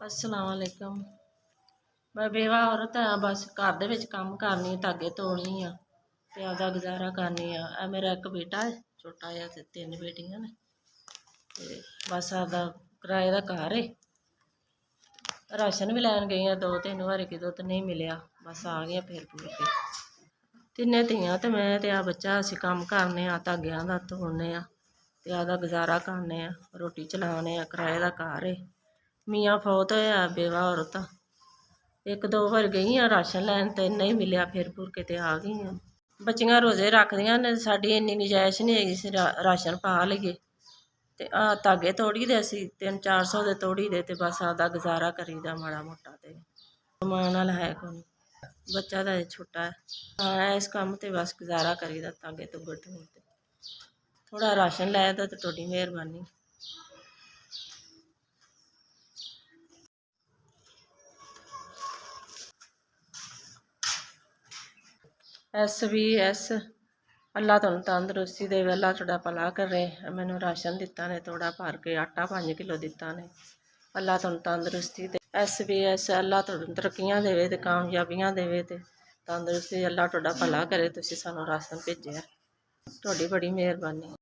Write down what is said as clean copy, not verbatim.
अस्सलाम वालेकुम। मैं बेवा औरत हाँ, बस घर दे विच काम करनी, धागे तोड़नी आ ते आपदा गुजारा करनी आ। मेरा एक बेटा है छोटा जिहा ते 3 बेटियां ने ते बस आपदा किराए दा घर है। राशन भी लैन गई 2-3 बारी कितों ते नहीं मिलिया, बस आ गई फिर फूर के। 3 धीआं ते मैं ते आ बच्चा असीं काम करने आ, धागियां दा तोड़ने आ ते आपदा गुजारा करने आ, रोटी चलाने आ। किराए दा घर है, मियाँ फौत होया, बेवा औरत। 1-2 बार गई हाँ राशन लैन ते नहीं मिलिया, फिर फुर के ते आ गई हाँ। बच्चियां रोज़े रखदियां ने, साडी इन्नी गुंजाइश नहीं हैगी सी राशन पा लईए ते धागे तोड़ी दे असीं 300-400 दे तोड़ी दे ते बस आपदा गुजारा करीदा माड़ा मोटा, ते कमाने आला है कोई नहीं, बच्चा तो छोटा है। हाँ, इस काम ते बस गुजारा करीदा, धागे धुगे ढूंढते। थोड़ा राशन लै दो ते तुहाडी मेहरबानी। SVS अल्लाह तुहानू तंदरुस्ती देवे, अल्लाह तुहाडा भला करे। मैनू राशन दिता ने थोड़ा भर के, आटा 5 किलो दिता ने, अल्लाह तुहानू तंदरुस्ती दे। SVS अल्लाह तुहानू तरक्कियां देवे ते कामयाबियां देवे ते तंदरुस्ती, अल्लाह तुहाडा भला करे। तुसीं सानू राशन भेजिआ, तुहाडी बड़ी मेहरबानी।